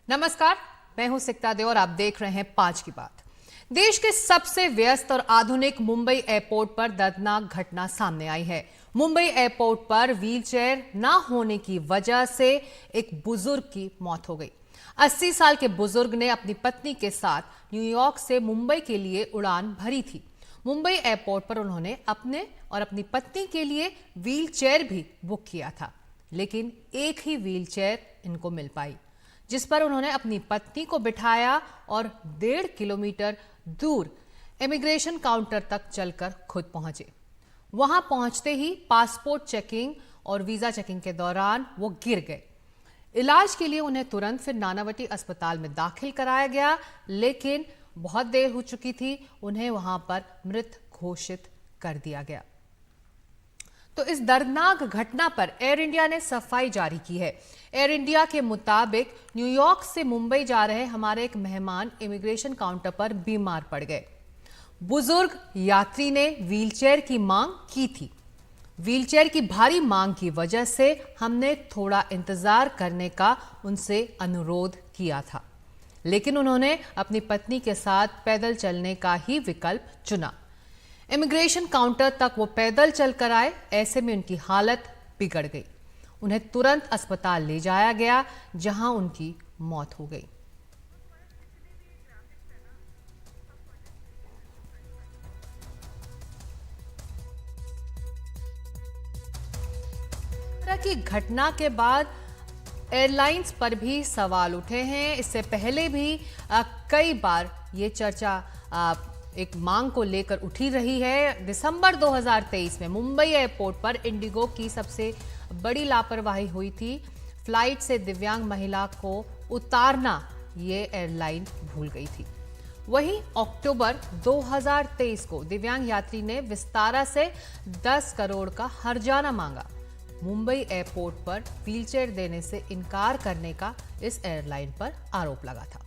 नमस्कार, मैं हूं सिकता दे और आप देख रहे हैं 5 की बात। देश के सबसे व्यस्त और आधुनिक मुंबई एयरपोर्ट पर दर्दनाक घटना सामने आई है। मुंबई एयरपोर्ट पर व्हीलचेयर न होने की वजह से एक बुजुर्ग की मौत हो गई। 80 साल के बुजुर्ग ने अपनी पत्नी के साथ न्यूयॉर्क से मुंबई के लिए उड़ान भरी थी। मुंबई एयरपोर्ट पर उन्होंने अपने और अपनी पत्नी के लिए व्हीलचेयर भी बुक किया था, लेकिन एक ही व्हीलचेयर इनको मिल पाई, जिस पर उन्होंने अपनी पत्नी को बिठाया और 1.5 किलोमीटर दूर इमिग्रेशन काउंटर तक चलकर खुद पहुंचे। वहां पहुंचते ही पासपोर्ट चेकिंग और वीजा चेकिंग के दौरान वो गिर गए। इलाज के लिए उन्हें तुरंत फिर नानावटी अस्पताल में दाखिल कराया गया, लेकिन बहुत देर हो चुकी थी। उन्हें वहां पर मृत घोषित कर दिया गया। तो इस दर्दनाक घटना पर एयर इंडिया ने सफाई जारी की है। एयर इंडिया के मुताबिक न्यूयॉर्क से मुंबई जा रहे हमारे एक मेहमान इमिग्रेशन काउंटर पर बीमार पड़ गए। बुजुर्ग यात्री ने व्हीलचेयर की मांग की थी। व्हीलचेयर की भारी मांग की वजह से हमने थोड़ा इंतजार करने का उनसे अनुरोध किया था, लेकिन उन्होंने अपनी पत्नी के साथ पैदल चलने का ही विकल्प चुना। इमिग्रेशन काउंटर तक वो पैदल चलकर आए। ऐसे में उनकी हालत बिगड़ गई। उन्हें तुरंत अस्पताल ले जाया गया, जहां उनकी मौत हो गई। तरह की घटना के बाद एयरलाइंस पर भी सवाल उठे हैं। इससे पहले भी कई बार ये चर्चा एक मांग को लेकर उठी रही है। दिसंबर 2023 में मुंबई एयरपोर्ट पर इंडिगो की सबसे बड़ी लापरवाही हुई थी। फ्लाइट से दिव्यांग महिला को उतारना ये एयरलाइन भूल गई थी। वहीं अक्टूबर 2023 को दिव्यांग यात्री ने विस्तारा से 10 करोड़ का हर्जाना मांगा। मुंबई एयरपोर्ट पर व्हीलचेयर देने से इनकार करने का इस एयरलाइन पर आरोप लगा था।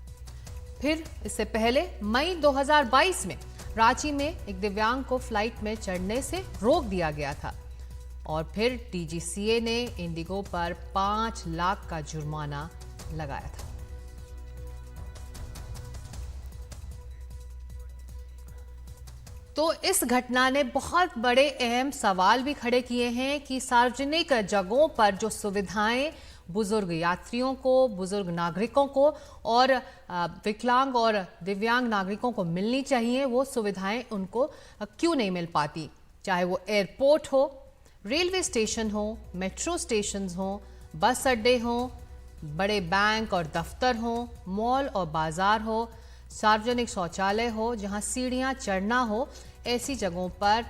फिर इससे पहले मई 2022 में रांची में एक दिव्यांग को फ्लाइट में चढ़ने से रोक दिया गया था और फिर डीजीसीए ने इंडिगो पर 5 लाख का जुर्माना लगाया था। तो इस घटना ने बहुत बड़े अहम सवाल भी खड़े किए हैं कि सार्वजनिक जगहों पर जो सुविधाएं बुजुर्ग यात्रियों को, बुजुर्ग नागरिकों को और विकलांग और दिव्यांग नागरिकों को मिलनी चाहिए, वो सुविधाएं उनको क्यों नहीं मिल पाती। चाहे वो एयरपोर्ट हो, रेलवे स्टेशन हो, मेट्रो स्टेशन हो, बस अड्डे हो, बड़े बैंक और दफ्तर हो, मॉल और बाजार हो, सार्वजनिक शौचालय हो, जहां सीढ़ियां चढ़ना हो, ऐसी जगहों पर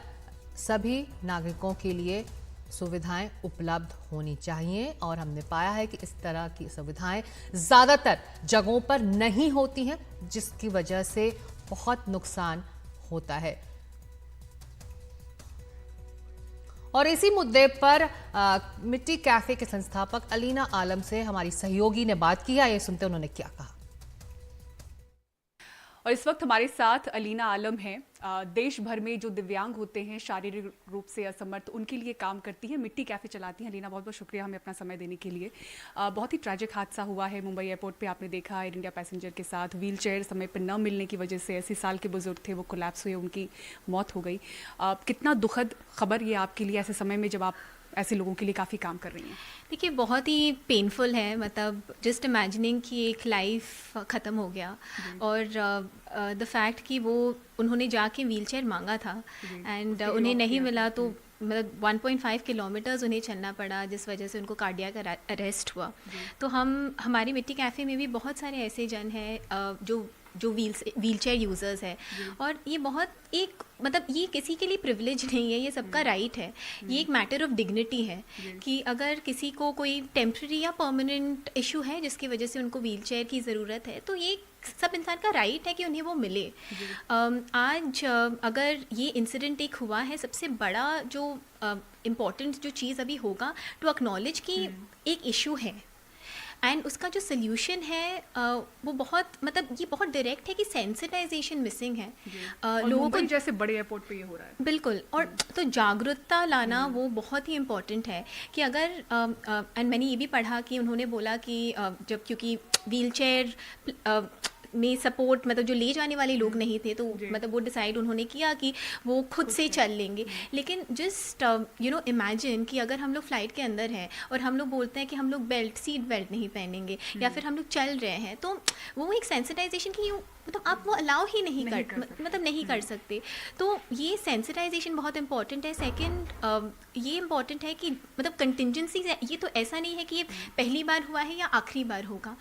सभी नागरिकों के लिए सुविधाएं उपलब्ध होनी चाहिए। और हमने पाया है कि इस तरह की सुविधाएं ज़्यादातर जगहों पर नहीं होती हैं, जिसकी वजह से बहुत नुकसान होता है। और इसी मुद्दे पर मिट्टी कैफे के संस्थापक अलीना आलम से हमारी सहयोगी ने बात की है। ये सुनते उन्होंने क्या कहा। और इस वक्त हमारे साथ अलीना आलम हैं। देश भर में जो दिव्यांग होते हैं, शारीरिक रूप से असमर्थ, उनके लिए काम करती हैं, मिट्टी कैफ़े चलाती हैं। अलीना, बहुत बहुत शुक्रिया हमें अपना समय देने के लिए। बहुत ही ट्रैजिक हादसा हुआ है मुंबई एयरपोर्ट पे। आपने देखा एयर इंडिया पैसेंजर के साथ व्हीलचेयर समय पर न मिलने की वजह से 80 साल के बुजुर्ग थे, वो कोलैप्स हुए, उनकी मौत हो गई। कितना दुखद खबर ये आपके लिए ऐसे समय में जब आप ऐसे लोगों के लिए काफ़ी काम कर रही हैं। देखिए, बहुत ही पेनफुल है। मतलब जस्ट इमेजिनिंग कि एक लाइफ ख़त्म हो गया और द फैक्ट कि वो उन्होंने जाके व्हीलचेयर मांगा था एंड उन्हें नहीं मिला, तो मतलब 1.5 किलोमीटर्स उन्हें चलना पड़ा, जिस वजह से उनको कार्डियक अरेस्ट हुआ। तो हमारी मिट्टी कैफ़े में भी बहुत सारे ऐसे जन हैं जो व्हीलचेयर यूज़र्स है, और ये बहुत एक मतलब ये किसी के लिए प्रिविलेज नहीं है, ये सबका राइट है। ये एक मैटर ऑफ डिग्निटी है कि अगर किसी को कोई टेम्प्रेरी या परमानेंट इशू है जिसकी वजह से उनको व्हीलचेयर की ज़रूरत है, तो ये सब इंसान का राइट है कि उन्हें वो मिले। आज अगर ये इंसिडेंट एक हुआ है, सबसे बड़ा जो इम्पॉर्टेंट जो चीज़ अभी होगा टू एक्नॉलेज कि एक इशू है एंड उसका जो सोल्यूशन है वो बहुत मतलब ये बहुत डायरेक्ट है कि सेंसिटाइजेशन मिसिंग है लोगों को, जैसे बड़े एयरपोर्ट पे ये हो रहा है। बिल्कुल। और तो जागरूकता लाना वो बहुत ही इम्पोर्टेंट है कि अगर एंड मैंने ये भी पढ़ा कि उन्होंने बोला कि जब क्योंकि व्हील चेयर में सपोर्ट मतलब जो ले जाने वाले लोग नहीं थे, तो मतलब वो डिसाइड उन्होंने किया कि वो खुद से चल लेंगे। लेकिन जस्ट इमेजिन कि अगर हम लोग फ्लाइट के अंदर हैं और हम लोग बोलते हैं कि हम लोग सीट बेल्ट नहीं पहनेंगे या फिर हम लोग चल रहे हैं, तो वो एक सेंसिटाइजेशन की मतलब आप वो अलाउ ही नहीं मतलब नहीं कर सकते। तो ये सेंसिटाइजेशन बहुत इंपॉर्टेंट है। सेकंड ये इम्पॉर्टेंट है कि मतलब कंटिजेंसी, ये तो ऐसा नहीं है कि ये पहली बार हुआ है या आखिरी बार होगा,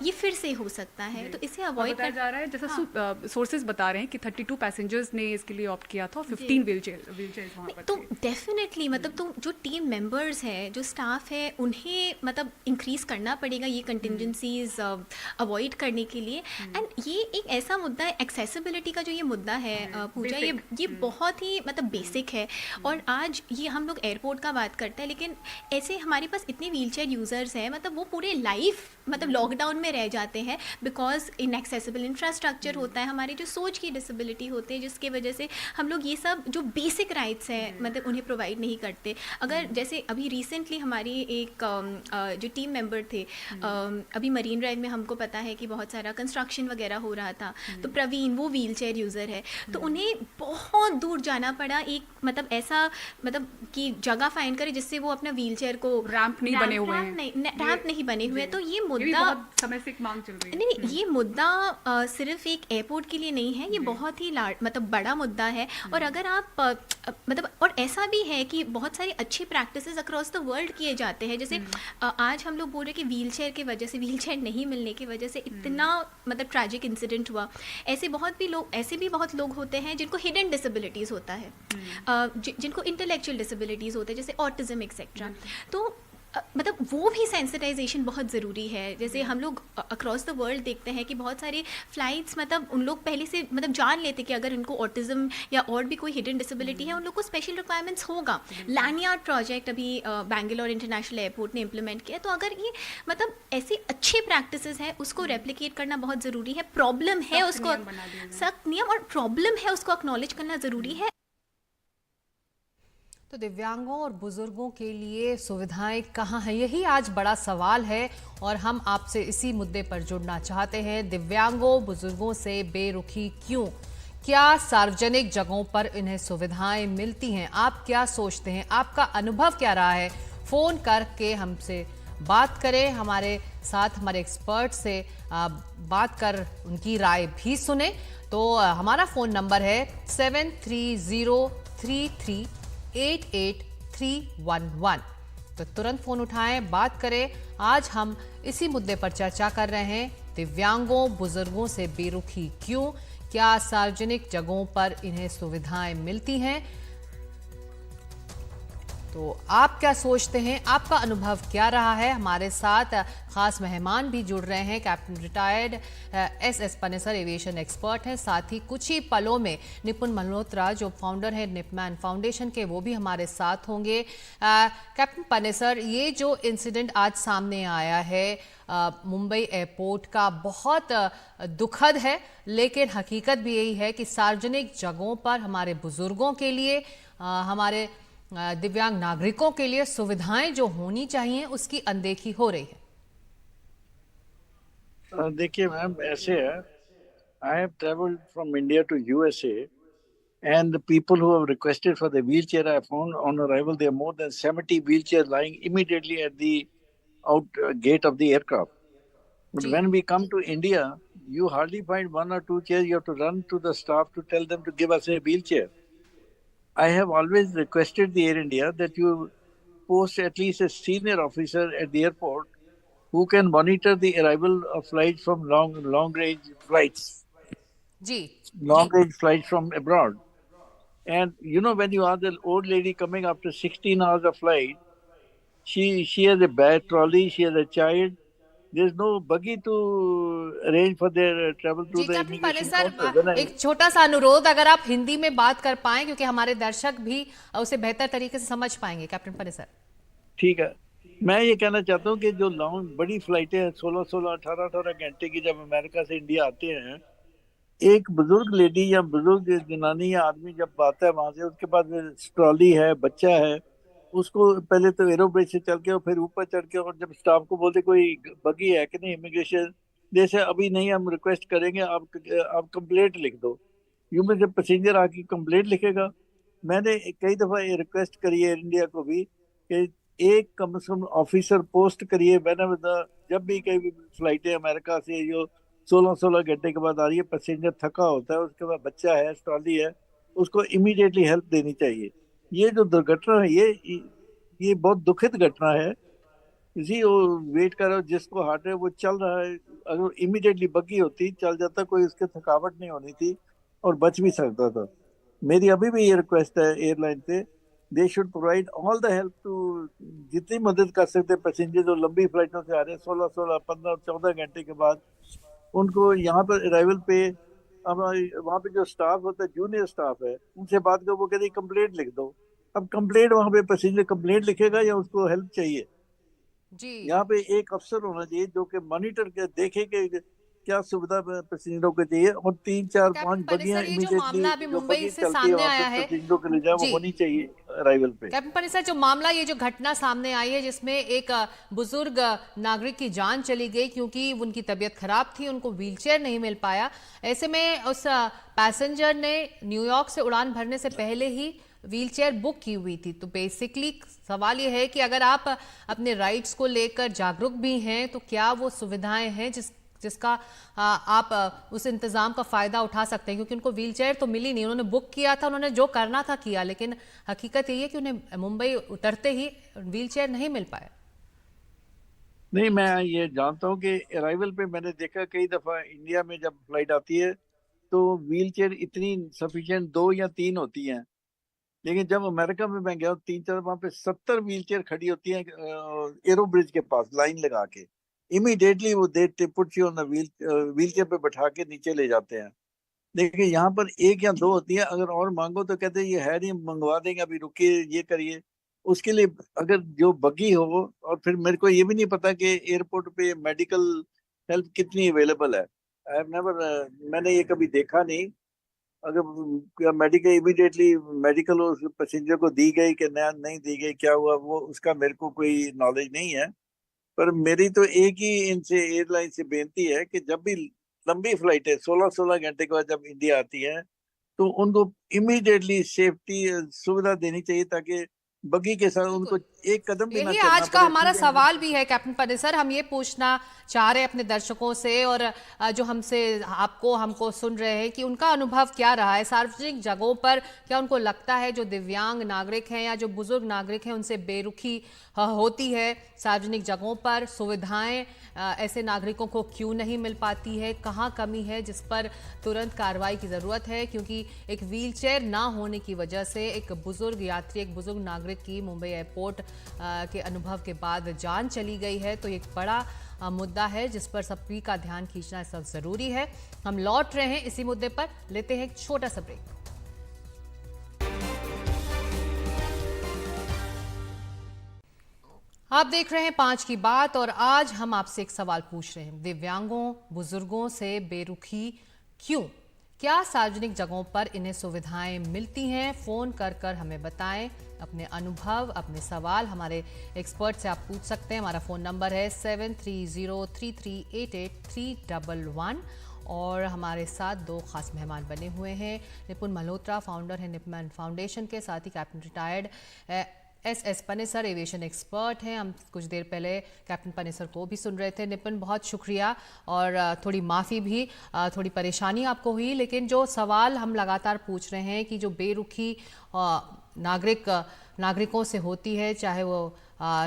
ये फिर से हो सकता है, तो इसे अवॉइड बताया जा रहा है, जैसा सोर्सेज बता रहे हैं कि 32 पैसेंजर्स ने इसके लिए ऑप्ट किया था और 15 व्हीलचेयर वहाँ पर तो थे। डेफिनेटली मतलब तो जो टीम मेंबर्स है, जो स्टाफ है, उन्हें मतलब इंक्रीज करना पड़ेगा ये कंटिजेंसीज अवॉइड करने के लिए। एंड ये एक ऐसा मुद्दा है, एक्सेसिबिलिटी का जो ये मुद्दा है पूजा, ये बहुत ही मतलब बेसिक है। और आज ये हम लोग एयरपोर्ट का बात करते हैं, लेकिन ऐसे हमारे पास इतने व्हीलचेयर यूज़र्स हैं, मतलब वो पूरे लाइफ मतलब लॉकडाउन में रह जाते हैं बिकॉज इनएक्सेसिबल इंफ्रास्ट्रक्चर होता है, हमारी जो सोच की डिसेबिलिटी होती है, जिसकी वजह से हम लोग ये सब जो बेसिक राइट्स हैं मतलब उन्हें प्रोवाइड नहीं करते। अगर जैसे अभी रिसेंटली हमारी एक जो टीम मेंबर थे, अभी मरीन ड्राइव में हमको पता है कि बहुत सारा कंस्ट्रक्शन वगैरह हो रहा था, तो प्रवीण वो व्हील चेयर यूज़र है, तो उन्हें बहुत दूर जाना पड़ा, एक मतलब ऐसा मतलब कि जगह फाइंड करे जिससे वो अपना व्हील चेयर को रैंप नहीं बने हुए हैं, रैंप नहीं बने हुए हैं। तो ये ये भी मुद्दा बहुत समय से एक मांग चल रही है। नहीं, ये मुद्दा सिर्फ एक एयरपोर्ट के लिए नहीं है, ये बहुत ही मतलब बड़ा मुद्दा है। और अगर आप मतलब और ऐसा भी है कि बहुत सारी अच्छी प्रैक्टिसेस अक्रॉस द वर्ल्ड किए जाते हैं, जैसे आज हम लोग बोल रहे हैं कि व्हील चेयर की वजह से, व्हील चेयर नहीं मिलने की वजह से इतना मतलब ट्रैजिक इंसिडेंट हुआ। ऐसे भी बहुत लोग होते हैं जिनको हिडन डिसेबिलिटीज़ होता है, जिनको इंटेलेक्चुअल डिसेबिलिटीज़ होते हैं, जैसे ऑटिज्म एक्सेट्रा। तो मतलब वो भी सेंसिटाइजेशन बहुत ज़रूरी है। जैसे हम लोग अक्रॉस द वर्ल्ड देखते हैं कि बहुत सारे फ्लाइट्स मतलब उन लोग पहले से मतलब जान लेते कि अगर उनको ऑटिज्म या और भी कोई हिडन डिसेबिलिटी है, उन लोग को स्पेशल रिक्वायरमेंट्स होगा। लैंडयार्ड प्रोजेक्ट अभी बैंगलोर इंटरनेशनल एयरपोर्ट ने इम्प्लीमेंट किया, तो अगर ये मतलब ऐसी अच्छी प्रैक्टिसेस है उसको रेप्लिकेट करना बहुत ज़रूरी है। प्रॉब्लम है उसको सख्त नियम और प्रॉब्लम है उसको एक्नॉलेज करना ज़रूरी है। तो दिव्यांगों और बुजुर्गों के लिए सुविधाएं कहाँ हैं, यही आज बड़ा सवाल है और हम आपसे इसी मुद्दे पर जुड़ना चाहते हैं। दिव्यांगों बुजुर्गों से बेरुखी क्यों? क्या सार्वजनिक जगहों पर इन्हें सुविधाएं मिलती हैं? आप क्या सोचते हैं? आपका अनुभव क्या रहा है? फोन करके हमसे बात करें, हमारे साथ हमारे एक्सपर्ट से बात कर उनकी राय भी सुने। तो हमारा फोन नंबर है 7303388311। तो तुरंत फोन उठाएं, बात करें। आज हम इसी मुद्दे पर चर्चा कर रहे हैं, दिव्यांगों बुजुर्गों से बेरुखी क्यों? क्या सार्वजनिक जगहों पर इन्हें सुविधाएं मिलती हैं? तो आप क्या सोचते हैं? आपका अनुभव क्या रहा है? हमारे साथ खास मेहमान भी जुड़ रहे हैं। Captain retired S Panesar aviation expert हैं, साथ ही कुछ ही पलों में निपुण मल्होत्रा जो फाउंडर है निपमैन फाउंडेशन के, वो भी हमारे साथ होंगे। कैप्टन पनेसर, ये जो इंसिडेंट आज सामने आया है मुंबई एयरपोर्ट का, बहुत दुखद है, लेकिन हकीकत भी यही है कि सार्वजनिक जगहों पर हमारे बुजुर्गों के लिए, हमारे दिव्यांग नागरिकों के लिए सुविधाएं जो होनी चाहिए उसकी अनदेखी हो रही है। देखिए मैम, ऐसे है, I have travelled from India to USA and the people who have requested for the wheelchair, I found on arrival there are more than 70 wheelchairs lying immediately at the out gate of the aircraft. But when we come to India, you hardly find one or two chairs. You have to run to the staff to tell them to give us a wheelchair. I have always requested the Air India that you post at least a senior officer at the airport who can monitor the arrival of flights from long range flights. Long range flights from abroad. And you know, when you are the old lady coming after 16 hours of flight, she has a bag trolley, she has a child. There's no buggy to arrange for their travel to the immigration counter. एक छोटा सा अनुरोध, अगर आप हिंदी में बात कर पाएं, क्योंकि हमारे दर्शक भी उसे बेहतर तरीके से समझ पाएंगे। कैप्टन पनेसर, ठीक है, मैं ये कहना चाहता हूँ कि जो लॉन्ग बड़ी फ्लाइटें 16-16, 18-18 घंटे की जब अमेरिका से इंडिया आते हैं, एक बुजुर्ग लेडी या बुजुर्ग जनानी या आदमी जब आता है वहां से, उसके पास ट्रॉली है, बच्चा है, उसको पहले तो एरोब्रिज से चल के और फिर ऊपर चढ़ के, और जब स्टाफ को बोलते कोई बगी है कि नहीं इमिग्रेशन, जैसे अभी नहीं हम रिक्वेस्ट करेंगे, आप कंप्लेंट लिख दो। यूं में जब पैसेंजर आके कंप्लेंट लिखेगा, मैंने कई दफा ये रिक्वेस्ट करी है इंडिया को भी कि एक कम से कम ऑफिसर पोस्ट करिए। मैंने जब भी कई फ्लाइटें अमेरिका से जो 16-16 घंटे के बाद आ रही है, पैसेंजर थका होता है, उसके बाद बच्चा है, ट्रॉली है, उसको इमीडिएटली हेल्प देनी चाहिए। ये जो दुर्घटना है, ये बहुत दुखद घटना है। इसी वो वेट कर रहा है, जिसको हार्ट है वो चल रहा है, अगर इमीडिएटली बग्गी होती चल जाता, कोई उसके थकावट नहीं होनी थी और बच भी सकता था। मेरी अभी भी ये रिक्वेस्ट है एयरलाइन से, they should provide all the help to, जितनी मदद कर सकते हैं पैसेंजर जो लंबी फ्लाइटों से आ रहे हैं 16-16, 15-14 घंटे के बाद, उनको यहाँ पर अराइवल पे, अब वहाँ पे जो स्टाफ होता है, जूनियर स्टाफ है, उनसे बात करो, वो कहते हैं कंप्लेंट लिख दो। अब कंप्लेंट वहाँ पे पैसेंजर कंप्लेंट लिखेगा या उसको हेल्प चाहिए? जी। यहाँ पे एक अफसर होना चाहिए जो कि मॉनिटर के देखे कि क्या सुविधा पैसेंजरों को चाहिए, और 3-4-5 कैप्टन बगियां पनिसर, ये जो इमीडिएटली, मामला अभी जो मुंबई बगी से चलती है सामने वहां पे आया है, पैसेंजरों के ले जाए, वो जी होनी चाहिए अराइवल पे। कैप्टन पनिसर, जो मामला, ये जो घटना सामने आई है जिसमें एक बुजुर्ग नागरिक की जान चली गई क्योंकि उनकी तबीयत खराब थी, उनको व्हीलचेयर नहीं मिल पाया, ऐसे में उस पैसेंजर ने न्यूयॉर्क से उड़ान भरने से पहले ही व्हीलचेयर बुक की हुई थी। तो बेसिकली सवाल ये है कि अगर आप अपने राइट्स को लेकर जागरूक भी हैं तो क्या वो सुविधाएं हैं जिसका आप उस इंतजाम का फायदा उठा सकते हैं, क्योंकि उनको व्हीलचेयर तो मिली नहीं, उन्होंने बुक किया था, उन्होंने जो करना था किया, लेकिन हकीकत ये है कि उन्हें मुंबई उतरते ही व्हीलचेयर नहीं मिल पाया। नहीं, मैं ये जानता हूँ कि अराइवल पे मैंने देखा कई दफा इंडिया में जब फ्लाइट आती है तो व्हील चेयर इतनी सफिशिएंट 2 या 3 होती हैं, लेकिन जब अमेरिका में मैं गया 3-4, वहां पे 70 व्हील चेयर खड़ी होती हैं एरो ब्रिज के पास लाइन लगा के। इमीडिएटली वो they put you on the wheel chair पे बैठा के नीचे ले जाते हैं। देखिए यहाँ पर 1 या 2 होती है, अगर और मांगो तो कहते हैं ये है नहीं, मंगवा देंगे, अभी रुकिए, ये करिए। उसके लिए अगर जो बगी हो, और फिर मेरे को ये भी नहीं पता कि एयरपोर्ट पे मेडिकल हेल्प कितनी अवेलेबल है। आई हैव नेवर, मैंने ये कभी देखा नहीं। अगर मेडिकल इमीडिएटली मेडिकल उस पैसेंजर को दी गई कि नहीं दी गई, क्या हुआ, वो उसका मेरे को कोई नॉलेज नहीं है। पर मेरी तो एक ही इनसे एयरलाइन से बेनती है कि जब भी लंबी फ्लाइट है 16-16 घंटे के बाद जब इंडिया आती है, तो उनको इमीडिएटली सेफ्टी सुविधा देनी चाहिए, ताकि बगी के साथ उनको बिल्कुल, एक कदम भी ना यही चलना आज का पड़े हमारा सीधे। सवाल भी है कैप्टन पनिसर। हम ये पूछना चाह रहे हैं अपने दर्शकों से और जो हमसे हमको सुन रहे हैं कि उनका अनुभव क्या रहा है सार्वजनिक जगहों पर। क्या उनको लगता है जो दिव्यांग नागरिक हैं या जो बुजुर्ग नागरिक हैं उनसे बेरुखी होती है सार्वजनिक जगहों पर? सुविधाएं ऐसे नागरिकों को क्यों नहीं मिल पाती है? कहाँ कमी है जिस पर तुरंत कार्रवाई की ज़रूरत है? क्योंकि एक व्हीलचेयर ना होने की वजह से एक बुजुर्ग यात्री, एक बुजुर्ग नागरिक की मुंबई एयरपोर्ट के अनुभव के बाद जान चली गई है। तो एक बड़ा मुद्दा है जिस पर सभी का ध्यान खींचना इस वक्त ज़रूरी है। हम लौट रहे हैं इसी मुद्दे पर, लेते हैं एक छोटा सा ब्रेक। आप देख रहे हैं 5 की बात और आज हम आपसे एक सवाल पूछ रहे हैं, दिव्यांगों बुजुर्गों से बेरुखी क्यों? क्या सार्वजनिक जगहों पर इन्हें सुविधाएं मिलती हैं? फोन कर कर हमें बताएं अपने अनुभव, अपने सवाल। हमारे एक्सपर्ट से आप पूछ सकते हैं। हमारा फ़ोन नंबर है 7303388311 और हमारे साथ 2 खास मेहमान बने हुए हैं। निपुण मल्होत्रा फाउंडर है निपमन फाउंडेशन के, साथ ही कैप्टन रिटायर्ड एस पनिसर एविएशन एक्सपर्ट हैं। हम कुछ देर पहले कैप्टन पनिसर को भी सुन रहे थे। निपुण, बहुत शुक्रिया और थोड़ी माफ़ी भी, थोड़ी परेशानी आपको हुई, लेकिन जो सवाल हम लगातार पूछ रहे हैं कि जो बेरुखी नागरिकों से होती है, चाहे वो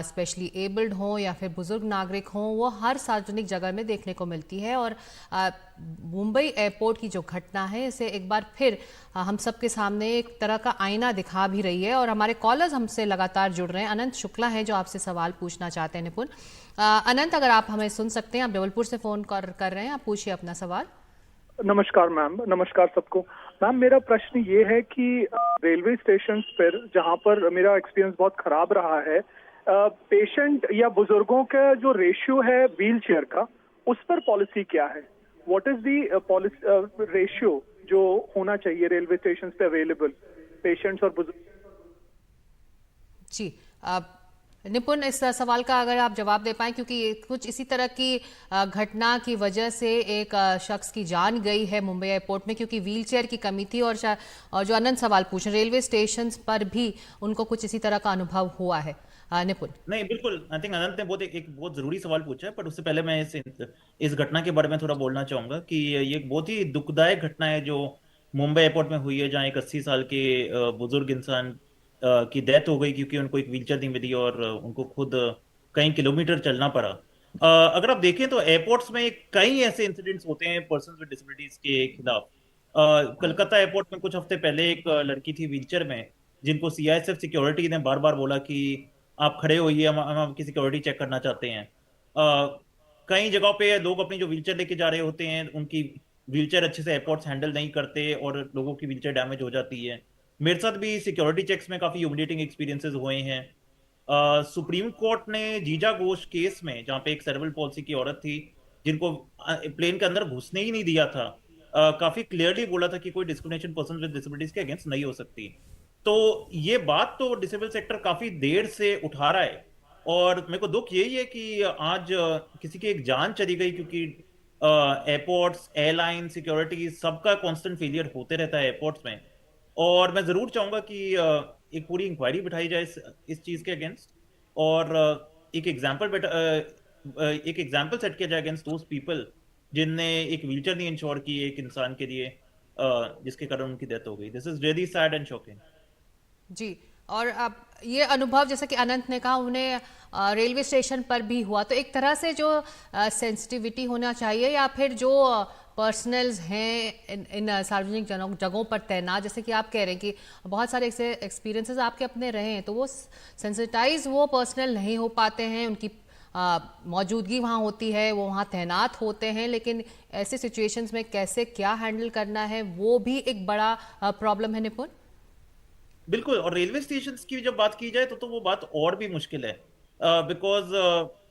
स्पेशली एबल्ड हों या फिर बुजुर्ग नागरिक हों, वो हर सार्वजनिक जगह में देखने को मिलती है। और मुंबई एयरपोर्ट की जो घटना है इसे एक बार फिर हम सबके सामने एक तरह का आईना दिखा भी रही है। और हमारे कॉलर्स हमसे लगातार जुड़ रहे हैं। अनंत शुक्ला है जो आपसे सवाल पूछना चाहते हैं। निपुण, अनंत, अगर आप हमें सुन सकते हैं, आप जबलपुर से फ़ोन कर रहे हैं, आप पूछिए अपना सवाल। नमस्कार मैम, नमस्कार सबको। मैम, मेरा प्रश्न ये है कि रेलवे स्टेशन पर जहाँ पर मेरा एक्सपीरियंस बहुत खराब रहा है, पेशेंट या बुजुर्गों का जो रेशियो है व्हील चेयर का, उस पर पॉलिसी क्या है? व्हाट इज दी रेशियो जो होना चाहिए रेलवे स्टेशन पे अवेलेबल पेशेंट्स और बुजुर्ग? जी, अब निपुण, इस सवाल का अगर आप जवाब दे पाएं, क्योंकि कुछ इसी तरह की घटना की वजह से एक शख्स की जान गई है मुंबई एयरपोर्ट में, क्योंकि व्हीलचेयर की कमी थी। और जो अनंत सवाल पूछ रहे, रेलवे स्टेशन पर भी उनको कुछ इसी तरह का अनुभव हुआ है। निपुण। नहीं, बिल्कुल। आई थिंक अनंत ने एक बहुत जरूरी सवाल पूछा है, पर उससे पहले मैं इस घटना के बारे में थोड़ा बोलना चाहूंगा कि ये एक बहुत ही दुखदायक घटना है जो मुंबई एयरपोर्ट में हुई है, जहां एक 80 साल के बुजुर्ग इंसान की डेथ हो गई क्योंकि उनको एक व्हीलचेयर नहीं मिली और उनको खुद कई किलोमीटर चलना पड़ा। अगर आप देखें तो एयरपोर्ट्स में कई ऐसे इंसिडेंट्स होते हैं पर्सन विद डिसेबिलिटीज के खिलाफ। कलकत्ता एयरपोर्ट में कुछ हफ्ते पहले एक लड़की थी व्हीलचेयर में, जिनको सीआईएसएफ सिक्योरिटी ने बार बार बोला कि आप खड़े होइए, हम आपकी सिक्योरिटी चेक करना चाहते हैं। कई जगहों पे लोग अपनी जो व्हीलचेयर लेके जा रहे होते हैं, उनकी व्हीलचेयर अच्छे से एयरपोर्ट्स हैंडल नहीं करते और लोगों की व्हीलचेयर डैमेज हो जाती है। मेरे साथ भी सिक्योरिटी चेक्स में काफी ह्यूमिलेटिंग एक्सपीरियंसेस हुए हैं। सुप्रीम कोर्ट ने जीजा घोष केस में, जहां पे एक सेरेब्रल पॉल्सी की औरत थी जिनको प्लेन के अंदर घुसने ही नहीं दिया था, काफी क्लियरली बोला था कि कोई डिस्क्रिमिनेशन पर्सन विद डिसेबिलिटीज के अगेंस्ट नहीं हो सकती। तो ये बात तो डिसेबल सेक्टर काफी देर से उठा रहा है, और मेरे को दुख यही है कि आज किसी की एक जान चली गई, क्योंकि एयरपोर्ट्स, एयरलाइन, सिक्योरिटी सबका कांस्टेंट फेलियर होते रहता है एयरपोर्ट्स में। और मैं जरूर चाहूंगा कि एक पूरी इंक्वायरी बिठाई जाए इस चीज के अगेंस्ट, और एक एग्जाम्पल सेट किया जाए अगेंस्ट दोज पीपल जिनने एक व्हीलचेयर नहीं इंश्योर की एक इंसान के लिए, जिसके कारण उनकी डेथ हो गई। This is really sad and shocking. जी, और अब ये अनुभव, जैसा कि अनंत ने कहा, उन्हें रेलवे स्टेशन पर भी हुआ, तो एक तरह से जो सेंसिटिविटी होना चाहिए, या फिर जो पर्सनल्स हैं इन सार्वजनिक जगहों पर तैनात, जैसे कि आप कह रहे हैं कि बहुत सारे ऐसे एक्सपीरियंसेस आपके अपने रहे हैं, तो वो सेंसिटाइज वो पर्सनल नहीं हो पाते हैं, उनकी मौजूदगी वहाँ होती है, वो वहाँ तैनात होते हैं, लेकिन ऐसे सिचुएशंस में कैसे क्या हैंडल करना है, वो भी एक बड़ा प्रॉब्लम है। निपुण। बिल्कुल, और रेलवे स्टेशन की जब बात की जाए तो वो बात और भी मुश्किल है, बिकॉज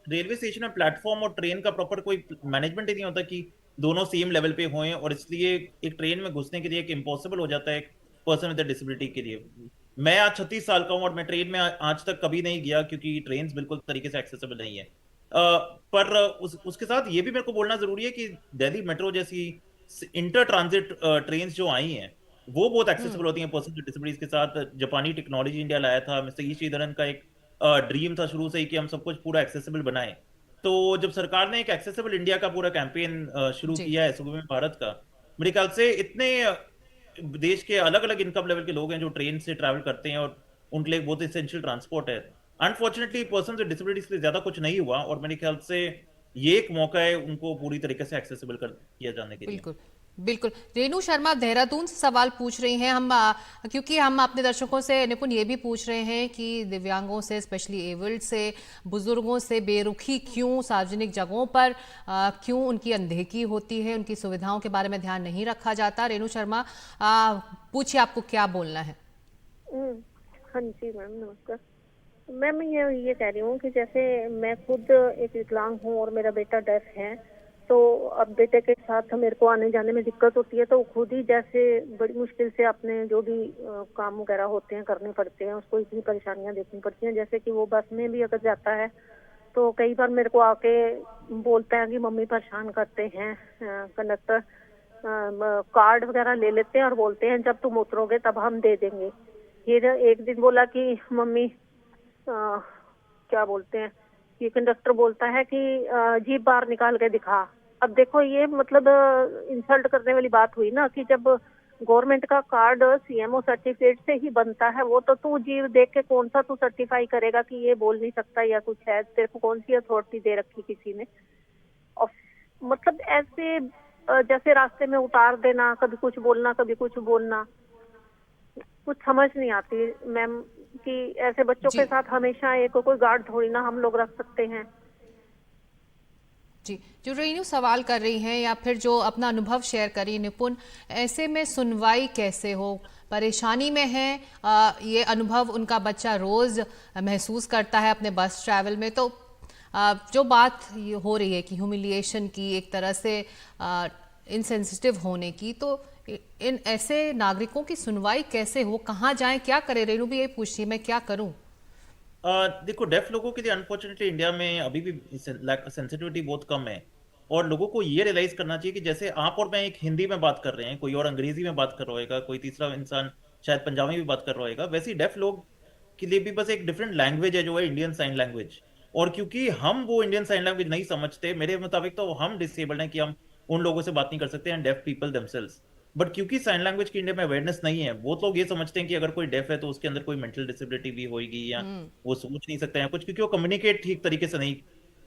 रेलवे स्टेशन में प्लेटफॉर्म और ट्रेन का प्रॉपर कोई मैनेजमेंट ही नहीं होता कि दोनों सेम लेवल पे हों, और इसलिए एक ट्रेन में घुसने के लिए एक इम्पॉसिबल हो जाता है एक पर्सन विद डिसेबिलिटी के लिए। मैं आज 36 साल का हूं और मैं ट्रेन में आज तक कभी नहीं गया, क्योंकि ट्रेन बिल्कुल तरीके से एक्सेसिबल नहीं है। पर उसके साथ ये भी मेरे को बोलना जरूरी है कि दिल्ली मेट्रो जैसी इंटर ट्रांजिट ट्रेन जो आई हैं, वो बहुत एक्सेसिबल होती हैं पर्सन विद डिसेबिलिटीज के साथ। जापानी टेक्नोलॉजी इंडिया लाया था, मिस्टर ई श्रीधरन का एक ड्रीम था शुरू से ही कि हम सब कुछ पूरा एक्सेसिबल बनाएं। तो जब सरकार ने एक एक्सेसिबल इंडिया का पूरा कैंपेन शुरू किया है सुगम्य भारत का, मेरे ख्याल से इतने देश के अलग अलग इनकम लेवल के लोग हैं जो ट्रेन से ट्रैवल करते हैं और उनके लिए बहुत एसेंशियल ट्रांसपोर्ट है। अनफॉर्चुनेटली पर्सन विद डिसेबिलिटीज के लिए ज्यादा कुछ नहीं हुआ, और मेरे ख्याल से ये एक मौका है उनको पूरी तरीके से एक्सेसिबल कर किया जाने के लिए। बिल्कुल बिल्कुल। रेणु शर्मा देहरादून से सवाल पूछ रही हैं हम, क्योंकि हम अपने दर्शकों से निपुण ये भी पूछ रहे हैं कि दिव्यांगों से, स्पेशली एबल्ड से, बुजुर्गों से बेरुखी क्यों सार्वजनिक जगहों पर, क्यों उनकी अनदेखी होती है, उनकी सुविधाओं के बारे में ध्यान नहीं रखा जाता। रेणु शर्मा, पूछिए, आपको क्या बोलना है। हाँ जी मैम, नमस्कार मैम। मैं ये कह रही हूँ कि जैसे मैं खुद एक विकलांग हूँ और मेरा बेटा डेफ है, तो अब बेटे के साथ मेरे को आने जाने में दिक्कत होती है, तो खुद ही जैसे बड़ी मुश्किल से अपने जो भी काम वगैरह होते हैं करने पड़ते हैं, उसको इतनी परेशानियां देखनी पड़ती हैं। जैसे कि वो बस में भी अगर जाता है तो कई बार मेरे को आके बोलता है कि मम्मी परेशान करते हैं कंडक्टर, कार्ड वगैरह ले लेते हैं और बोलते हैं जब तुम उतरोगे तब हम दे देंगे। फिर एक दिन बोला कि मम्मी क्या बोलते हैं, ये कंडक्टर बोलता है कि जीप बाहर निकाल के दिखा। अब देखो ये मतलब इंसल्ट करने वाली बात हुई ना, कि जब गवर्नमेंट का कार्ड सीएमओ सर्टिफिकेट से ही बनता है, वो तो तू जीव देख के कौन सा तू सर्टिफाई करेगा कि ये बोल नहीं सकता या कुछ है? तेरे को कौन सी अथॉरिटी दे रखी किसी ने? और मतलब ऐसे जैसे रास्ते में उतार देना, कभी कुछ बोलना कभी कुछ बोलना, कुछ समझ नहीं आती मैम कि ऐसे बच्चों के साथ हमेशा एक कोई गार्ड थोड़ी ना हम लोग रख सकते हैं। जी, जो रेणु सवाल कर रही हैं या फिर जो अपना अनुभव शेयर करी निपुण, ऐसे में सुनवाई कैसे हो? परेशानी में है, ये अनुभव उनका बच्चा रोज महसूस करता है अपने बस ट्रैवल में, तो जो बात ये हो रही है कि ह्यूमिलिएशन की, एक तरह से इनसेंसिटिव होने की, तो इन ऐसे नागरिकों की सुनवाई कैसे हो? कहाँ जाएं, क्या करें? रेणु भी ये पूछती है, मैं क्या करूं? देखो, डेफ लोगों के लिए अनफॉर्चुनेटली इंडिया में अभी भी सेंसिटिविटी बहुत कम है। और लोगों को ये रियलाइज करना चाहिए कि जैसे आप और मैं एक हिंदी में बात कर रहे हैं, कोई और अंग्रेजी में बात कर रहा होगा, कोई तीसरा इंसान शायद पंजाबी में बात कर रहा होगा, वैसे ही डेफ लोग के लिए भी बस एक डिफरेंट लैंग्वेज है जो है इंडियन साइन लैंग्वेज। और क्योंकि हम वो इंडियन साइन लैंग्वेज नहीं समझते, मेरे मुताबिक तो हम डिसेबल्ड हैं कि हम उन लोगों से बात नहीं कर सकते हैं, डेफ पीपल देमसेल्व्स। बट क्योंकि साइन लैंग्वेज की इंडिया में अवेयरनेस नहीं है, वो लोग ये समझते हैं कि अगर कोई डेफ है तो उसके अंदर कोई मेंटल डिसेबिलिटी भी होगी, या वो सोच नहीं सकता है कुछ, क्योंकि वो कम्युनिकेट ठीक तरीके से नहीं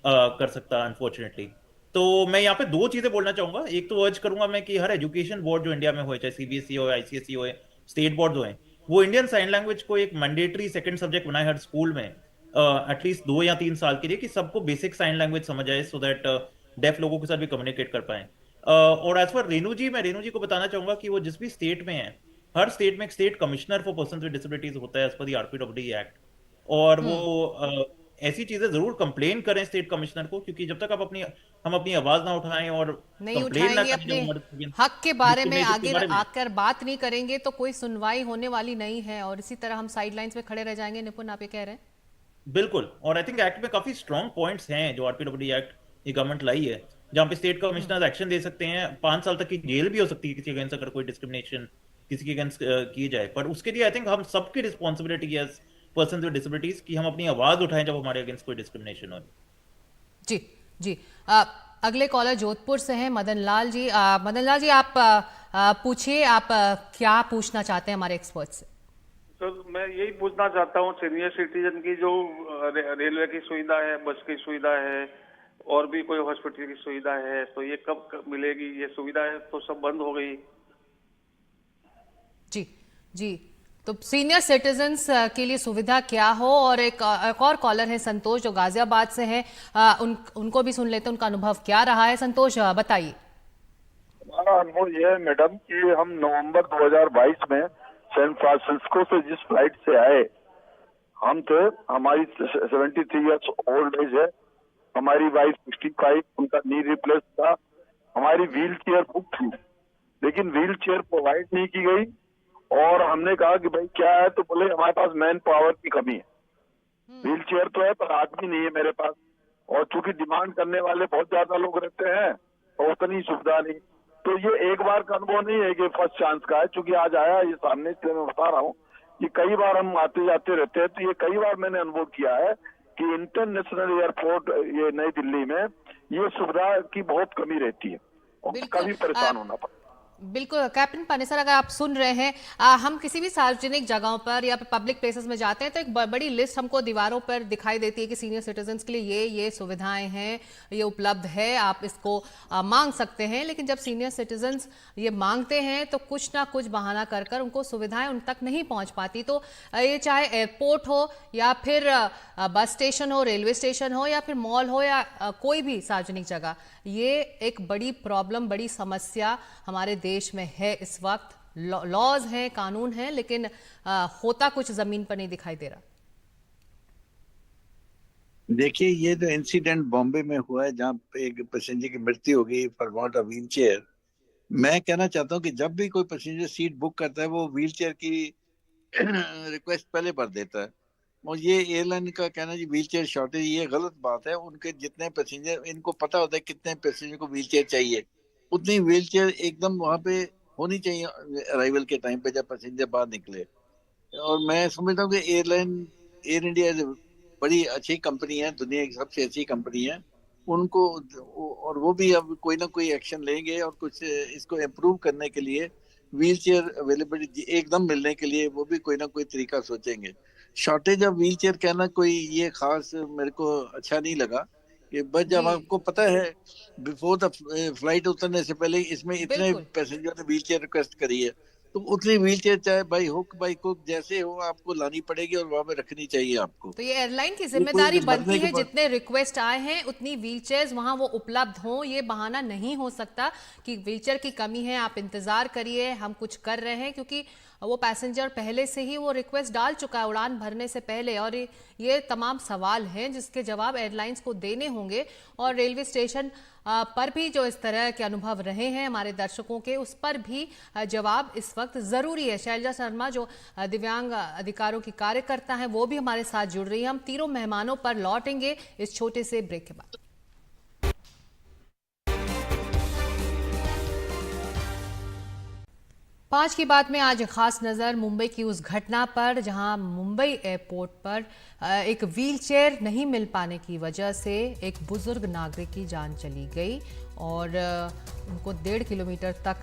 कर सकता अनफॉर्चुनेटली। तो मैं यहाँ पे दो चीजें बोलना चाहूंगा। एक तो अर्ज करूंगा मैं कि हर एजुकेशन बोर्ड जो इंडिया में हो, चाहे सीबीएसई हो, आईसीएसई हो, स्टेट बोर्ड हो, वो इंडियन साइन लैंग्वेज को एक मैंडेटरी सेकंड सब्जेक्ट बनाए हर स्कूल में, एटलीस्ट 2 या 3 साल के लिए, कि सबको बेसिक साइन लैंग्वेज समझ आए, सो दैट डेफ लोगों के साथ भी कम्युनिकेट कर पाए। और एज फॉर रेणु जी, मैं रेणु जी को बताना चाहूंगा कि वो जिस भी स्टेट में है, हर स्टेट में एक state commissioner for person with disabilities होता है as per the RPWD act. और वो ऐसी चीजें जरूर कंप्लेन करें स्टेट कमिश्नर को, क्योंकि जब तक हम अपनी आवाज ना उठाएं और नहीं कंप्लेन ना उठाएंगे, करें अपने हक के बारे में discrimination आगे के बारे में। आकर बात नहीं करेंगे तो कोई सुनवाई होने वाली नहीं है, और इसी तरह हम साइडलाइंस में खड़े रह जाएंगे। निपुण, आप ये कह रहे हैं? बिल्कुल। और आई थिंक एक्ट में काफी स्ट्रॉन्ग पॉइंट्स हैं जो आरपीडब्ल्यूडी एक्ट ये गवर्नमेंट लाई है, जहां पे स्टेट कमिश्नर एक्शन दे सकते हैं। 5 साल तक की जेल भी हो सकती है किसी अगेंस्ट अगर कोई डिस्क्रिमिनेशन किसी के अगेंस्ट की जाए। पर उसके लिए आई थिंक हम सबकी रिस्पॉन्सिबिलिटी है पर्सन विद डिसेबिलिटीज कि हम अपनी आवाज उठाएं जब हमारे अगेंस्ट कोई डिस्क्रिमिनेशन हो। जी जी। अगले कॉलर जोधपुर से हैं मदन लाल जी। मदन लाल जी, आप पूछिए, आप क्या पूछना चाहते हैं हमारे एक्सपर्ट से? सर, मैं यही पूछना चाहता हूँ, सीनियर सिटीजन की जो रेलवे की सुविधा है, बस की सुविधा है, और भी कोई हॉस्पिटल की सुविधा है, तो ये कब मिलेगी? ये सुविधा है तो सब बंद हो गई। जी जी। तो सीनियर सिटीजन्स के लिए सुविधा क्या हो? और एक और कॉलर है संतोष जो गाजियाबाद से हैं, उनको भी सुन लेते हैं, उनका अनुभव क्या रहा है। संतोष, बताइए। हमारा अनुभव यह है मैडम कि हम नवंबर 2022 में सैन फ्रांसिस्को से जिस फ्लाइट से आए, हम थे, हमारी 73 इयर्स ओल्ड एज है, हमारी वाइफ 65, उनका नी रिप्लेस था, हमारी व्हील चेयर बुक थी, लेकिन व्हील चेयर प्रोवाइड नहीं की गई। और हमने कहा कि भाई क्या है, तो बोले हमारे पास मैन पावर की कमी है। व्हील चेयर तो है पर आदमी नहीं है मेरे पास, और चूंकि डिमांड करने वाले बहुत ज्यादा लोग रहते हैं और उतनी सुविधा नहीं। तो ये एक बार का अनुभव नहीं है कि फर्स्ट चांस का है, चूंकि आज आया ये सामने, इसलिए मैं बता रहा हूँ कि कई बार हम आते जाते रहते हैं, तो ये कई बार मैंने अनुभव किया है कि इंटरनेशनल एयरपोर्ट ये नई दिल्ली में ये सुविधा की बहुत कमी रहती है और काफी परेशान होना पड़ता है। बिल्कुल कैप्टन पानेसर, अगर आप सुन रहे हैं, हम किसी भी सार्वजनिक जगहों पर या पब्लिक प्लेसेस में जाते हैं तो एक बड़ी लिस्ट हमको दीवारों पर दिखाई देती है कि सीनियर सिटीजन्स के लिए ये सुविधाएं हैं, ये उपलब्ध है, आप इसको मांग सकते हैं। लेकिन जब सीनियर सिटीजन्स ये मांगते हैं तो कुछ ना कुछ बहाना कर कर उनको सुविधाएं उन तक नहीं पहुंच पाती। तो ये चाहे एयरपोर्ट हो या फिर बस स्टेशन हो, रेलवे स्टेशन हो, या फिर मॉल हो, या कोई भी सार्वजनिक जगह, ये एक बड़ी प्रॉब्लम, बड़ी समस्या हमारे देश में है इस वक्त। लॉज हैं, कानून हैं, लेकिन होता कुछ जमीन पर नहीं दिखाई दे रहा। देखिए, ये जो इंसिडेंट बॉम्बे में हुआ है जहाँ पे एक पैसेंजर की मृत्यु हो गई for want of wheel chair, मैं कहना चाहता हूँ कि जब भी कोई पैसेंजर सीट बुक करता है वो व्हील चेयर की रिक्वेस्ट पहले भर देता है। और ये एयरलाइन का कहना जी व्हील चेयर शॉर्टेज, ये गलत बात है। उनके जितने पैसेंजर, इनको पता होता है कितने पैसेंजर को व्हील चेयर चाहिए, उतनी व्हील चेयर एकदम वहाँ पे होनी चाहिए अराइवल के टाइम पे जब पैसेंजर बाहर निकले। और मैं समझता हूँ कि एयर इंडिया बड़ी अच्छी कंपनी है, दुनिया की सबसे अच्छी कंपनी है। उनको, और वो भी अब कोई ना कोई एक्शन लेंगे और कुछ इसको इम्प्रूव करने के लिए, व्हील चेयर अवेलेबिलिटी एकदम मिलने के लिए वो भी कोई ना कोई तरीका सोचेंगे। शॉर्टेज ऑफ व्हील चेयर कहना कोई ये खास मेरे को अच्छा नहीं लगा कि बस जब आपको पता है बिफोर द फ्लाइट उतरने से पहले इसमें इतने पैसेंजर ने व्हील चेयर रिक्वेस्ट करी है, तो उतनी व्हील चेयर चाहे बाई हुक बाई कुक जैसे हो आपको लानी पड़ेगी और वहां पे रखनी चाहिए आपको। तो ये एयरलाइन की जिम्मेदारी बनती है, जितने रिक्वेस्ट आए हैं उतनी व्हीलचेयर्स वहां वो उपलब्ध हों। ये बहाना नहीं हो सकता कि व्हीलचेयर की कमी है, आप इंतजार करिए, हम कुछ कर रहे हैं, क्योंकि वो पैसेंजर पहले से ही वो रिक्वेस्ट डाल चुका है उड़ान भरने से पहले। और ये तमाम सवाल हैं जिसके जवाब एयरलाइंस को देने होंगे। और रेलवे स्टेशन पर भी जो इस तरह के अनुभव रहे हैं हमारे दर्शकों के, उस पर भी जवाब इस वक्त ज़रूरी है। शैलजा शर्मा जो दिव्यांग अधिकारों की कार्यकर्ता हैं वो भी हमारे साथ जुड़ रही हैं। हम तीनों मेहमानों पर लौटेंगे इस छोटे से ब्रेक के बाद। पाँच की बात में आज खास नज़र मुंबई की उस घटना पर जहां मुंबई एयरपोर्ट पर एक व्हीलचेयर नहीं मिल पाने की वजह से एक बुजुर्ग नागरिक की जान चली गई और उनको 1.5 किलोमीटर तक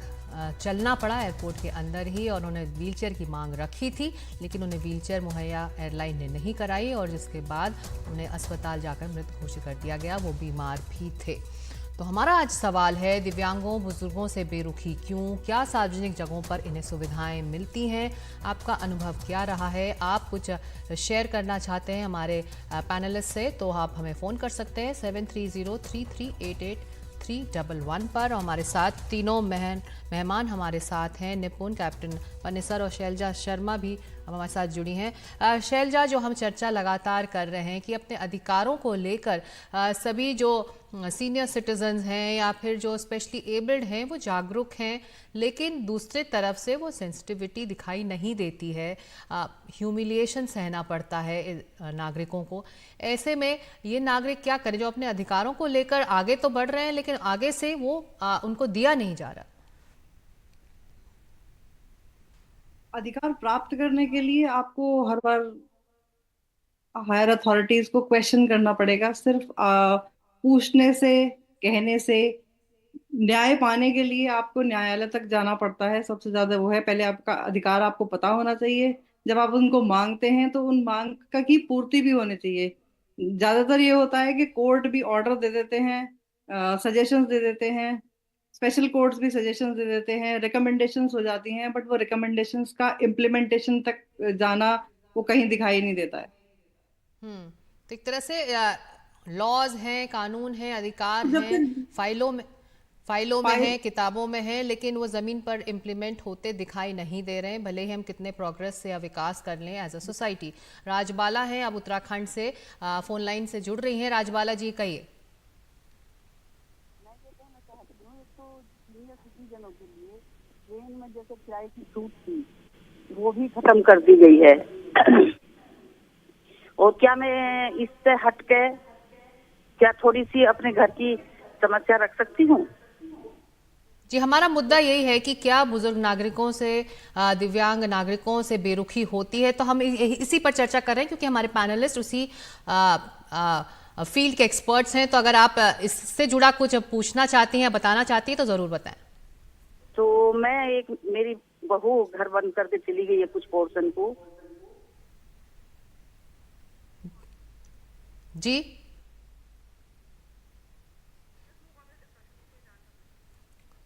चलना पड़ा एयरपोर्ट के अंदर ही। और उन्होंने व्हीलचेयर की मांग रखी थी लेकिन उन्हें व्हीलचेयर मुहैया एयरलाइन ने नहीं कराई और जिसके बाद उन्हें अस्पताल जाकर मृत घोषित कर दिया गया। वो बीमार भी थे। तो हमारा आज सवाल है, दिव्यांगों बुजुर्गों से बेरुखी क्यों? क्या सार्वजनिक जगहों पर इन्हें सुविधाएं मिलती हैं? आपका अनुभव क्या रहा है? आप कुछ शेयर करना चाहते हैं हमारे पैनलिस्ट से तो आप हमें फ़ोन कर सकते हैं 7303388311 पर। और हमारे साथ तीनों मेहमान हमारे साथ हैं, निपुण, कैप्टन पन्नेसर और शैलजा शर्मा भी हमारे साथ जुड़ी हैं। शैलजा, जो हम चर्चा लगातार कर रहे हैं कि अपने अधिकारों को लेकर सभी जो सीनियर सिटीजन्स हैं या फिर जो स्पेशली एबल्ड हैं वो जागरूक हैं, लेकिन दूसरे तरफ से वो सेंसिटिविटी दिखाई नहीं देती है। ह्यूमिलिएशन सहना पड़ता है नागरिकों को। ऐसे में ये नागरिक क्या करें जो अपने अधिकारों को लेकर आगे तो बढ़ रहे हैं लेकिन आगे से वो उनको दिया नहीं जा रहा? अधिकार प्राप्त करने के लिए आपको हर बार हायर अथॉरिटीज को क्वेश्चन करना पड़ेगा। सिर्फ पूछने से, कहने से न्याय पाने के लिए आपको न्यायालय तक जाना पड़ता है। सबसे ज्यादा वो है, पहले आपका अधिकार आपको पता होना चाहिए। जब आप उनको मांगते हैं तो उन मांग की पूर्ति भी होनी चाहिए। ज्यादातर ये होता है कि कोर्ट भी ऑर्डर दे देते हैं, सजेशंस दे देते हैं, स्पेशल कोर्ट्स भी सजेशंस दे देते हैं, रिकमेंडेशंस हो जाती हैं, बट वो रिकमेंडेशंस का इम्प्लीमेंटेशन तक जाना वो कहीं दिखाई नहीं देता है। तो एक तरह से लॉज हैं, कानून हैं, अधिकार हैं, फाइलों में हैं, किताबों में हैं, लेकिन वो जमीन पर इम्प्लीमेंट होते दिखाई नहीं दे रहे हैं, भले ही हम कितने प्रोग्रेस से या विकास कर लें एज अ सोसाइटी। राजबाला हैं अब उत्तराखंड से, फोन लाइन से जुड़ रही हैं। राजबाला जी, कहिए। ट्रेन में जैसे किराए की छूट थी वो भी खत्म कर दी गई है। और क्या मैं इससे हटके क्या थोड़ी सी अपने घर की समस्या रख सकती हूँ? जी, हमारा मुद्दा यही है कि क्या बुजुर्ग नागरिकों से, दिव्यांग नागरिकों से बेरुखी होती है। तो हम इसी पर चर्चा कर रहे हैं क्योंकि हमारे पैनलिस्ट उसी फील्ड के एक्सपर्ट्स हैं। तो अगर आप इससे जुड़ा कुछ पूछना चाहती हैं, बताना चाहती हैं तो जरूर बताएं। तो मेरी बहू घर बंद करके चली गई है कुछ पोर्शन को। जी,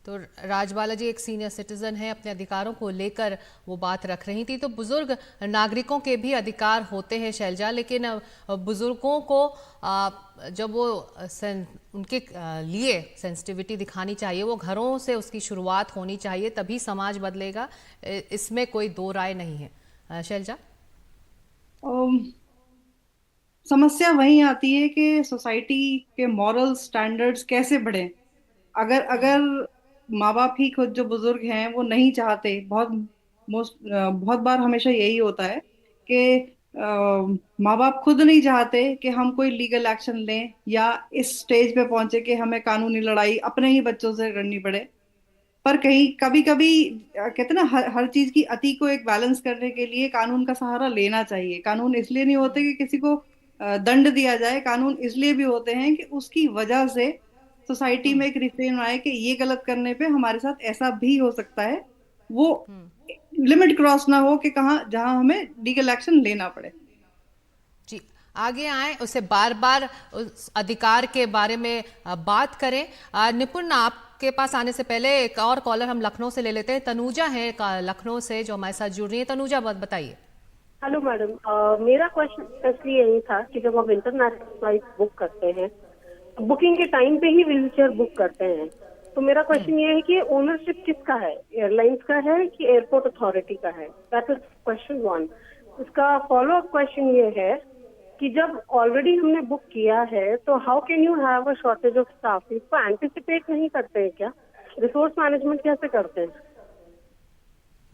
तो राजबाला जी एक सीनियर सिटीजन है, अपने अधिकारों को लेकर वो बात रख रही थी। तो बुजुर्ग नागरिकों के भी अधिकार होते हैं शैलजा, लेकिन बुजुर्गों को जब वो उनके लिए सेंसिटिविटी दिखानी चाहिए, वो घरों से उसकी शुरुआत होनी चाहिए, तभी समाज बदलेगा। इसमें कोई दो राय नहीं है। शैलजा, समस्या वही आती है कि सोसाइटी के मॉरल स्टैंडर्ड्स कैसे बढ़े। अगर माँ बाप ही खुद जो बुजुर्ग हैं वो नहीं चाहते, बहुत बार हमेशा यही होता है कि माँ बाप खुद नहीं चाहते कि हम कोई लीगल एक्शन लें या इस स्टेज पे पहुंचे कि हमें कानूनी लड़ाई अपने ही बच्चों से करनी पड़े। पर कभी कभी कहते ना, हर चीज की अति को एक बैलेंस करने के लिए कानून का सहारा लेना चाहिए। कानून इसलिए नहीं होते कि किसी को दंड दिया जाए, कानून इसलिए भी होते हैं कि उसकी वजह से सोसाइटी में एक रिफ्रेन आए कि ये गलत करने पे हमारे साथ ऐसा भी हो सकता है, वो लिमिट क्रॉस ना हो कि जहां हमें लीगल एक्शन लेना पड़े। जी, आगे आए, उसे बार बार उस अधिकार के बारे में बात करें। निपुण, आपके पास आने से पहले एक और कॉलर हम लखनऊ से ले लेते हैं। तनुजा है लखनऊ से जो हमारे साथ जुड़ रही है। तनुजा, बताइए। हेलो मैडम, मेरा क्वेश्चन एक्चुअली यही था कि जब हम इंटरनेशनल फ्लाइट बुक करते हैं, बुकिंग के टाइम पे ही व्हीलचेयर बुक करते हैं, तो मेरा क्वेश्चन ये है कि ओनरशिप किसका है, एयरलाइंस का है कि एयरपोर्ट अथॉरिटी का है? That is question 1। उसका फॉलो अप क्वेश्चन ये है कि जब ऑलरेडी हमने बुक किया है तो how can you have a shortage of staff? इसको एंटिसिपेट नहीं करते हैं क्या? रिसोर्स मैनेजमेंट कैसे करते हैं?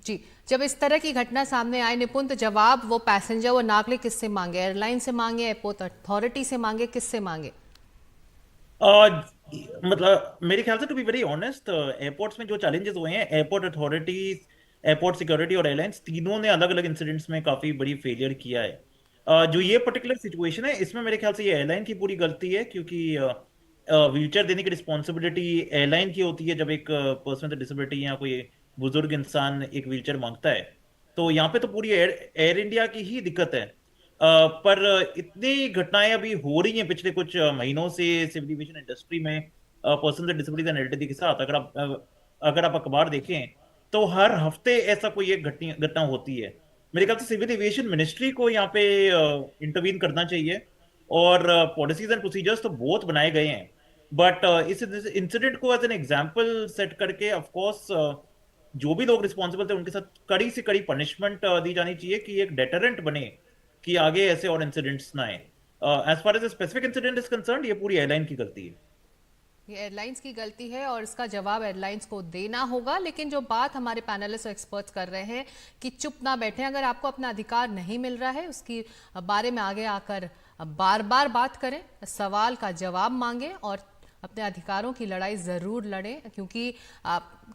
जी, जब इस तरह की घटना सामने आए निपुण, तो जवाब वो पैसेंजर, वो नागरिक किससे मांगे? एयरलाइन से मांगे, एयरपोर्ट अथॉरिटी से मांगे, किससे मांगे? मतलब मेरे ख्याल से to be very honest, airports में जो चैलेंजेस हुए हैं, एयरपोर्ट अथॉरिटीज, एयरपोर्ट सिक्योरिटी और एयरलाइंस तीनों ने अलग अलग इंसिडेंट्स में काफी बड़ी फेलियर किया है। जो ये पर्टिकुलर सिचुएशन है, इसमें मेरे ख्याल से ये एयरलाइन की पूरी गलती है, क्योंकि व्हीलचेयर देने की रिस्पॉन्सिबिलिटी एयरलाइन की होती है। जब एक पर्सन विद डिसेबिलिटी या कोई बुजुर्ग इंसान एक व्हीलचेयर मांगता है, तो यहाँ पे तो पूरी एयर इंडिया की ही दिक्कत है। पर इतनी घटनाएं अभी हो रही हैं पिछले कुछ महीनों से सिविल एविएशन इंडस्ट्री में, person with disabilities and elderly के साथ। अगर आप अखबार देखें तो हर हफ्ते ऐसा कोई एक घटना होती है। मेरे ख्याल से सिविल एविएशन मिनिस्ट्री को यहाँ पे इंटरवीन करना चाहिए, और पॉलिसीज एंड प्रोसीजर्स तो बहुत बनाए गए हैं, बट इस इंसिडेंट को एज एन एग्जाम्पल सेट करके ऑफ कोर्स जो भी लोग रिस्पॉन्सिबल थे उनके साथ कड़ी से कड़ी पनिशमेंट दी जानी चाहिए, कि एक डेटरेंट बने कि आगे ऐसे और इंसिडेंट्स ना आए। As far as specific incident is concerned, ये पूरी एयरलाइन की गलती है। ये एयरलाइंस की गलती है और इसका जवाब एयरलाइंस को देना होगा। लेकिन जो बात हमारे पैनलिस्ट और एक्सपर्ट्स कर रहे हैं कि चुप ना बैठें, अगर आपको अपना अधिकार नहीं मिल रहा है उसकी बारे में आगे आकर बार बार बात करें, सवाल का जवाब मांगें और अपने अधिकारों की लड़ाई ज़रूर लड़ें, क्योंकि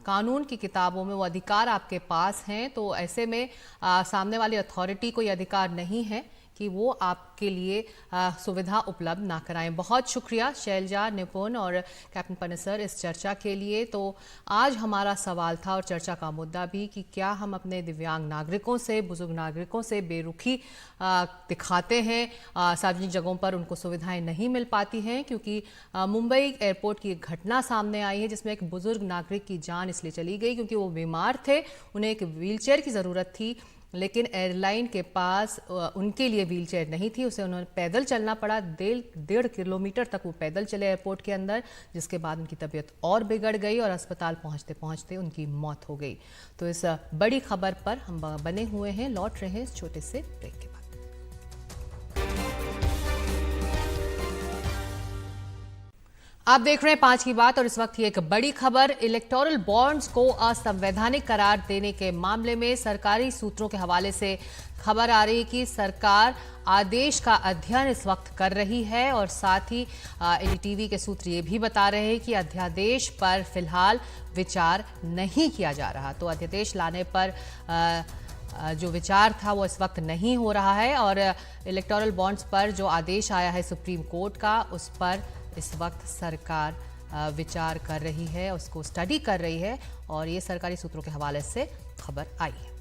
कानून की किताबों में वो अधिकार आपके पास हैं। तो ऐसे में सामने वाली अथॉरिटी को ये अधिकार नहीं है कि वो आपके लिए सुविधा उपलब्ध ना कराएं। बहुत शुक्रिया शैलजा, निपुण और कैप्टन पन्नेसर इस चर्चा के लिए। तो आज हमारा सवाल था और चर्चा का मुद्दा भी कि क्या हम अपने दिव्यांग नागरिकों से, बुजुर्ग नागरिकों से बेरुखी दिखाते हैं, सार्वजनिक जगहों पर उनको सुविधाएं नहीं मिल पाती हैं, क्योंकि मुंबई एयरपोर्ट की एक घटना सामने आई है जिसमें एक बुजुर्ग नागरिक की जान इसलिए चली गई क्योंकि वो बीमार थे, उन्हें एक व्हीलचेयर की ज़रूरत थी, लेकिन एयरलाइन के पास उनके लिए व्हीलचेयर नहीं थी। उसे उन्होंने पैदल चलना पड़ा, 1.5 किलोमीटर तक वो पैदल चले एयरपोर्ट के अंदर, जिसके बाद उनकी तबीयत और बिगड़ गई और अस्पताल पहुंचते पहुंचते उनकी मौत हो गई। तो इस बड़ी खबर पर हम बने हुए हैं, लौट रहे हैं इस छोटे से ब्रेक के बाद। आप देख रहे हैं 5 की बात और इस वक्त ये एक बड़ी खबर, इलेक्टोरल बॉन्ड्स को असंवैधानिक करार देने के मामले में सरकारी सूत्रों के हवाले से खबर आ रही है कि सरकार आदेश का अध्ययन इस वक्त कर रही है और साथ ही एनडीटीवी के सूत्र ये भी बता रहे हैं कि अध्यादेश पर फिलहाल विचार नहीं किया जा रहा। तो अध्यादेश लाने पर जो विचार था वो इस वक्त नहीं हो रहा है और इलेक्टोरल बॉन्ड्स पर जो आदेश आया है सुप्रीम कोर्ट का, उस पर इस वक्त सरकार विचार कर रही है, उसको स्टडी कर रही है और ये सरकारी सूत्रों के हवाले से खबर आई है।